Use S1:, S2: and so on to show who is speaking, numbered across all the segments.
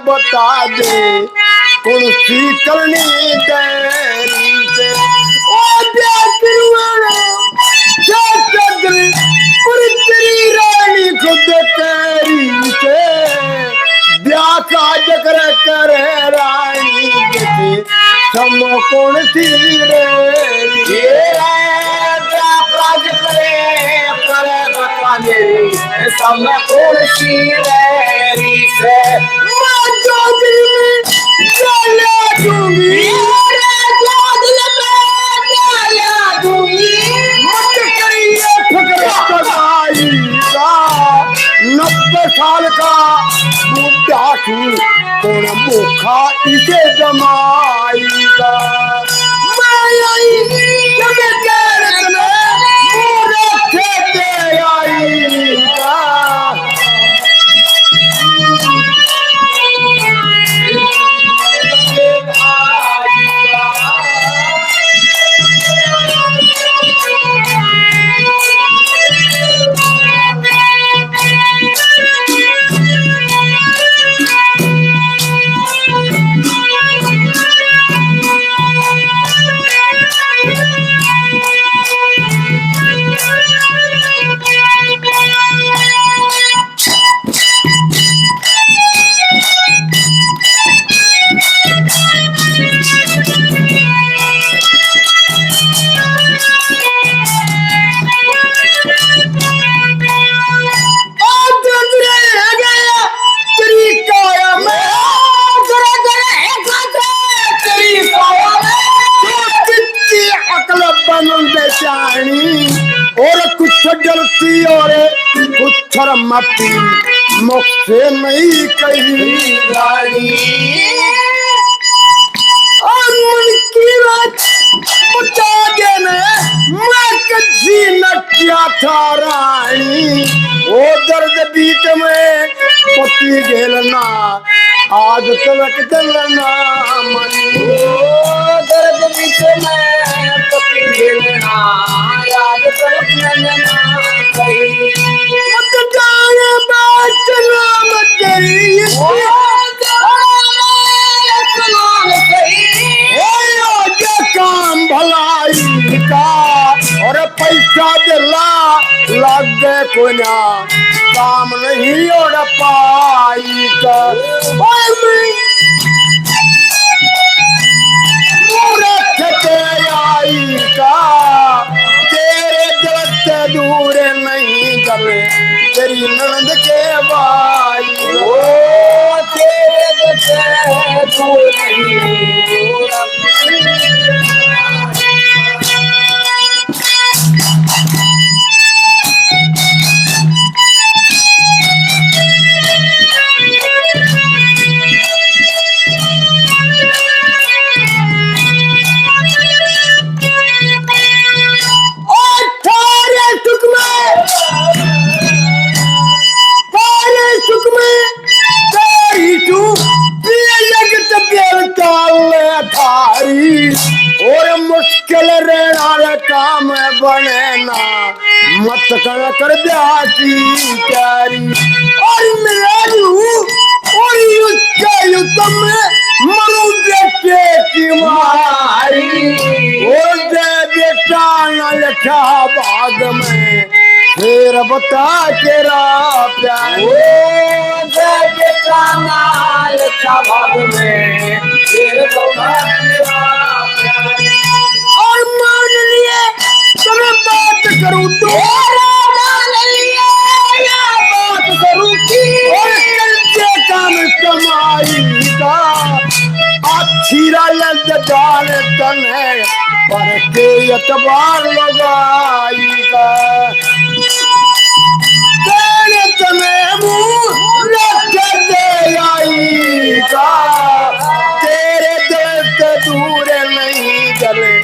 S1: बता दे कौन सी करनी तेरी से ओ तेरी रानी खुद तेरी से ब्याह का जकर करे रानी देखे सम कौन सी रे समय कौन सी रेरी से मैं जो दिल में डाला दूंगी डाला दूंगी मत करिए फिक्र सगाई का 90 साल का बुढ़ा तू कौन भूखा इसे जमाई का मैं आई जब और कुछ डरती और कुछ मती मुझसे नहीं कही रानी और मन की बात बता देना मैं कभी न क्या था रानी वो दर्द बीच में पति घेलना आज तलक जलना मनी वो दर्द बीच में पति घेलना आज तलक जलना कहीं मत जाने बात नाम तेरी काम भलाई का और पैसा दिला लग गए को ना काम नहीं और पाई का आई का तेरे दिल से दूर नहीं गले तेरी ननद के भाई तेरे दिल से दूर नहीं और मुश्किल रहना काम बने ना मत कर ब्याह की प्यारी और मेरी और युद्ध में मरु बेटे की मारी और दे बेटा न लिखा बाद में फिर बता तेरा प्यार दे बेटा न लिखा बाद में फिर बता तेरा और मान लिए तुम्हें बात करूं तो मान लिए बात करूं की और करके काम कमाई का अच्छी लग जान तन है पर के एतबार लगाई का तेरे तने मुंह रख दे आई का तेरे दिल से दूर नहीं जले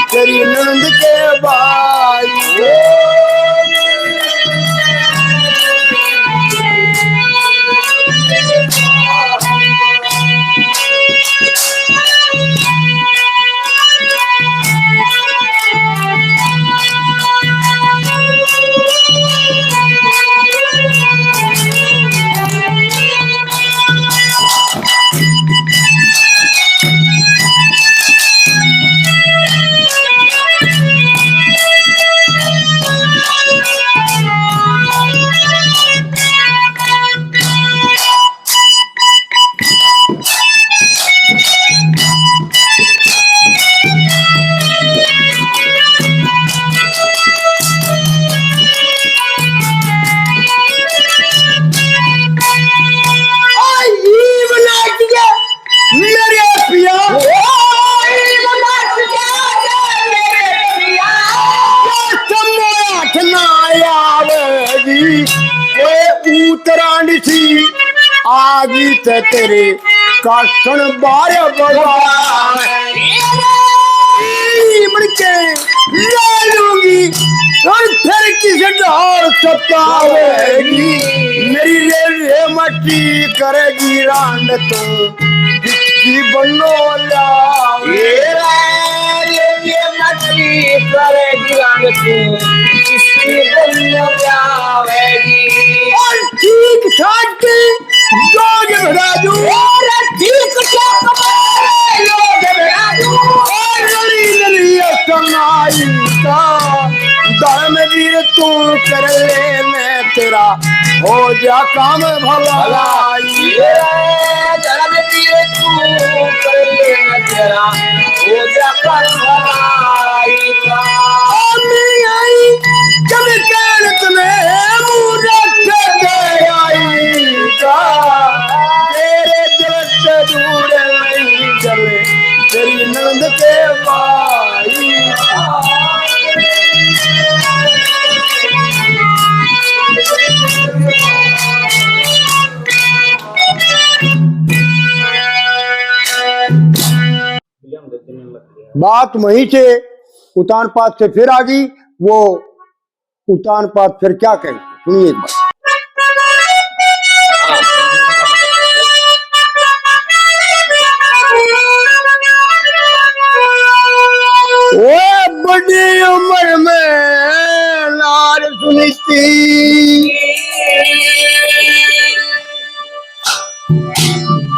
S1: तेरी नंद के भाई ते तेरे काशन बारे बगावे के ले लूंगी और फिर किसी ढाल सतावेगी मेरी रेल मट्टी करेगी रांड तो जिसकी बनो ये मट्टी करेगी रांड तो जिसकी बनो जावेगी और ठीक ठाक जोग भरा दूं और ठीक ठाक जोग भरा दूं और लली समाई का धर्म वीर तू कर ले मैं तेरा हो जा काम भलाई धर्म वीर तू कर ले मैं तेरा हो जा काम भलाई का मैं आई जब कहत में मूरत दे आई का तेरे दिल से दूर नहीं जले तेरी नंद के भाई बात वहीं से उतान पात से फिर आ गई वो उतान पात फिर क्या कहें सुनिए एक बार वो बड़ी उम्र में नार सुनीती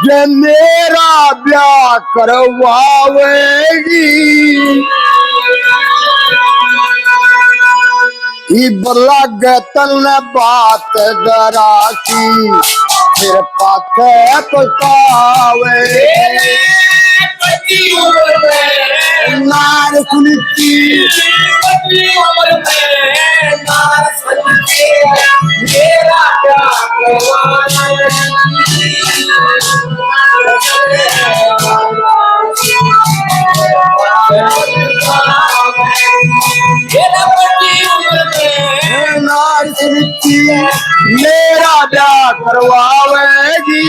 S1: जे मेरा ब्याह करवावेगी बला गतन बात दरासी फिर पाथे पछतावे नार सुनीती मेरा प्यार मेरा ब्याह करवावेगी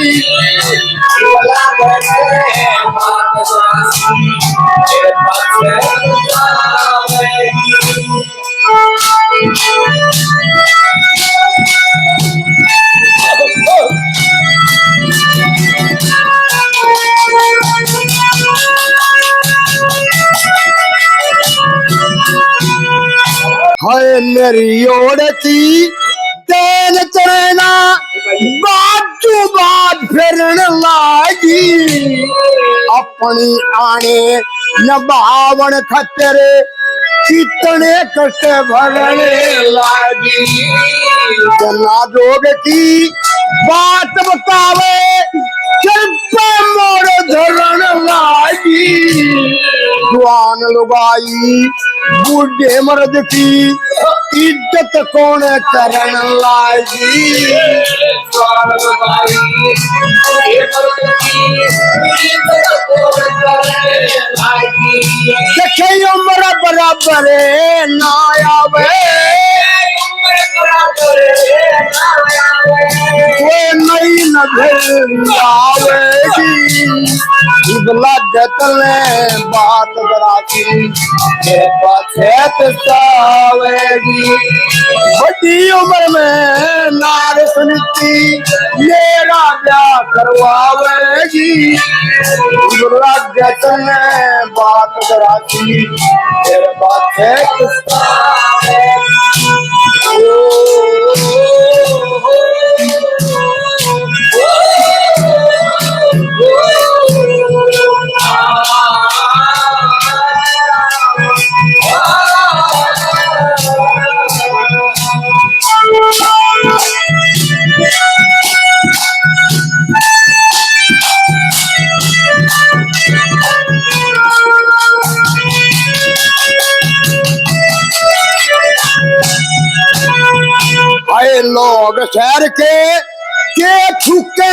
S1: हाय मेरी ओढ़ती तेन चरना बाजू बात फिरन लागी अपनी आने न बावन खतरे कितने कष्ट भरने लागी जना जोग की बात बतावे चल पे मोर धरण लागी जवान लुगाई बूढ़े मर्द की इज्जत कौन करन लागी जवान लुगाई बूढ़े मर्द की इज्जत कौन करन लागी सखे उम्र बराबर ना आवे वो नई नजर आवेगी लगतले बात दराती मेरे पाछे पछतावेगी बड़ी उम्र में नार सुनीती मेरा ब्याह करवावेगी लगतले बात दराती मेरे पाछे आए लोग शहर के छुके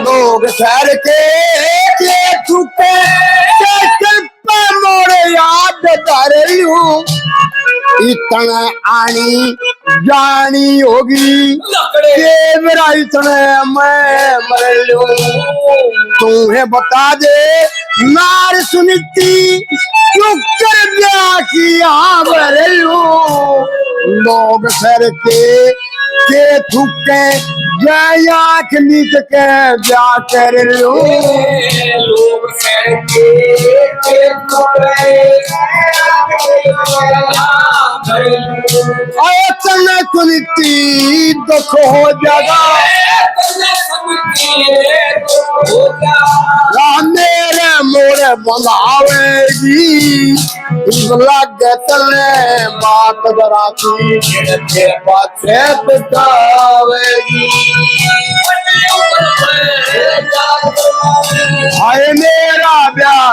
S1: लोग शहर के छुके मोड़े याद धरू इतना आनी जानी होगी ये मेरा इतने मैं मर लूं तुम्हें बता दे नार सुनती क्यों कर दिया कि मर लूं लोग सर के थुके जया के नीच के ब्या कर लूं लोग सर के थुके तने सुनती दुख हो जागा मेरे मोरे बनावेगी लग तले बात दराती पाछे बतावेगी हाय मेरा ब्याह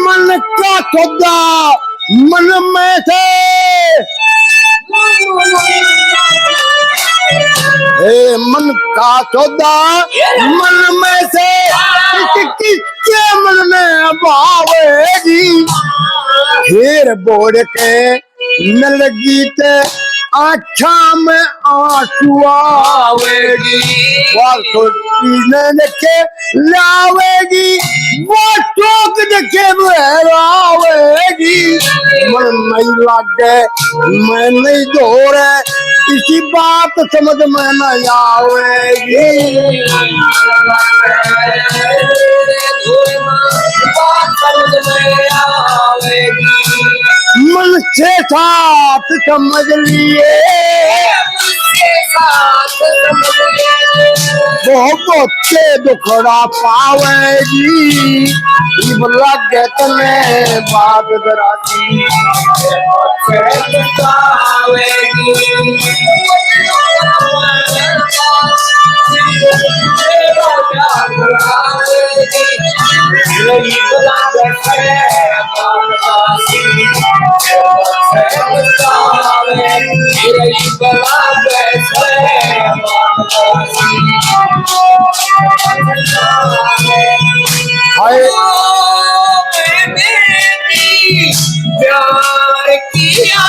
S1: मन का खुदा मन में से मन का खुदा मन में से किसके मन में भावेगी फिर बोल के मिल गीत आँखा में आंसू आवेगी के लावेगी वो चौक देखे आवेगी मन नहीं लागे मैं नहीं दो रहे इसी बात समझ में नहीं आवेगी मन से साथ समझ लिए बहुत से दुखड़ा पावेगी लग तने बात दराती प्यार किया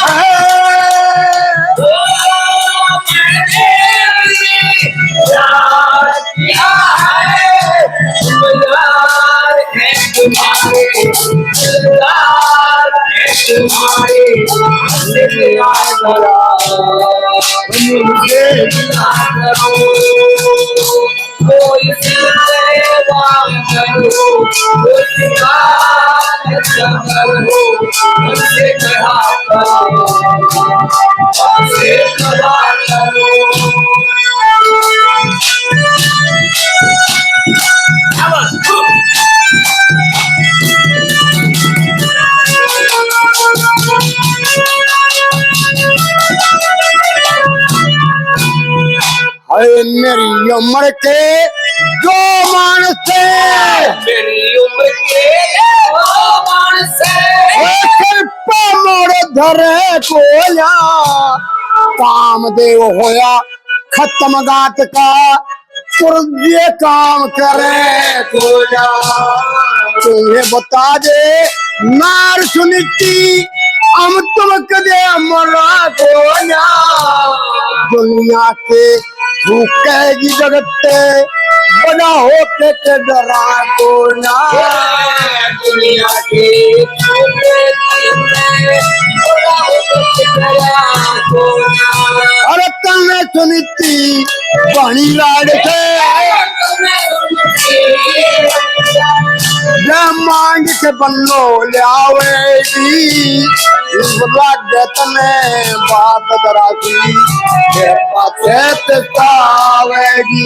S1: मेरी उम्र के जो मानस मेरी उम्र के मोड़ धरे कोया कामदेव होया खत्म गात का ये काम करे कोया तुम्हें बता दे नार सुनती हम तुम कदे मरा कोया दुनिया के भूखेगी जगत बना होके के डरा को ना दुनिया के अरे तने सुनती पानी लाड़ से मांग के बनो लियावेगी लागत ने बात दराजी तेरे पाछे तकावेगी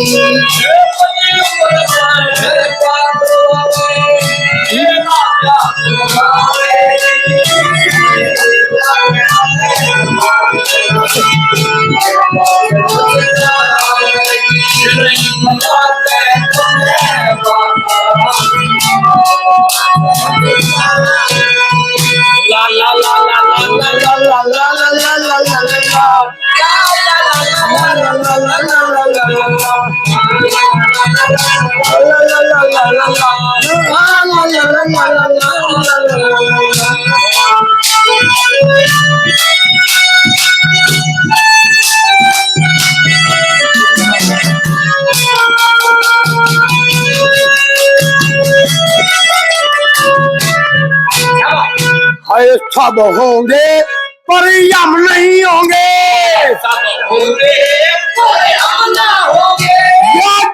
S1: सब होंगे पर हम नहीं होंगे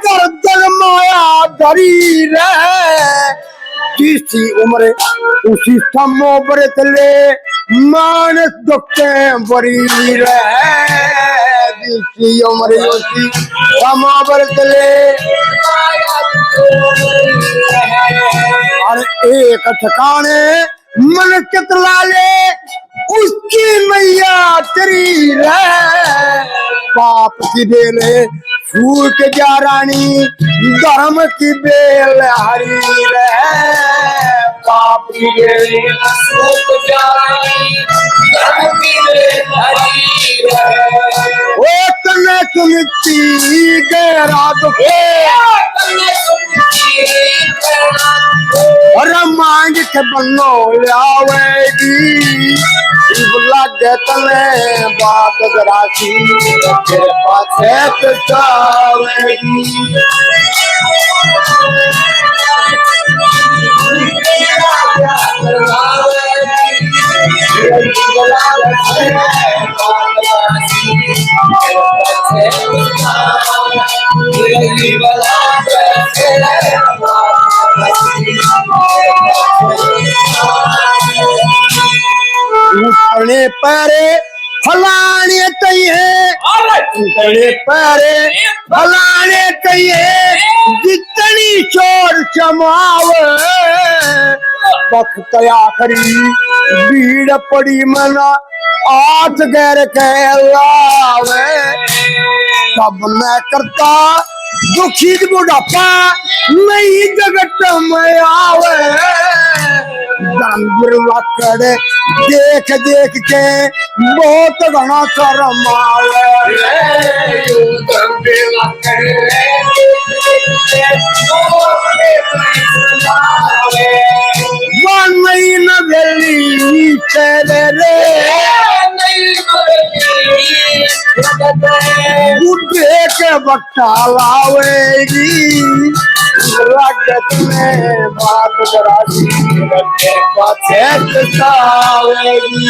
S1: दर्द माया धरी रहे जिसी उम्र उसी समो बरत ले मानस दुखे बरी रहे जिसी उम्र उसी समो बरत ले और एक ठिकाने मन कितला ले उसकी मैया तेरी रह पाप की बेले फूक जा रानी धर्म की बेल हरी रह पाप की बेले फूक जा रानी धर्म की बेल हरी रह ओ तने सुनती गहरा दुखे और मांग के बनो लावेगी लगे तले बात जरासी तेरे पाछे तकावेगी उतने परे फलाने चाहिए उतने परे फलाने चाहिए जितनी चोर चमावे वक्त आखिरी भीड़ पड़ी मना आठ गैर के लावे तब मैं करता दुखी बुढ़ापा नई जगत में आवे करे देख देख के बहुत घना शर्म आवे नहीं न भेली चले रे बुढ़े के बट्टा लावेगी लागत में बात जरासी पाछे तकावेगी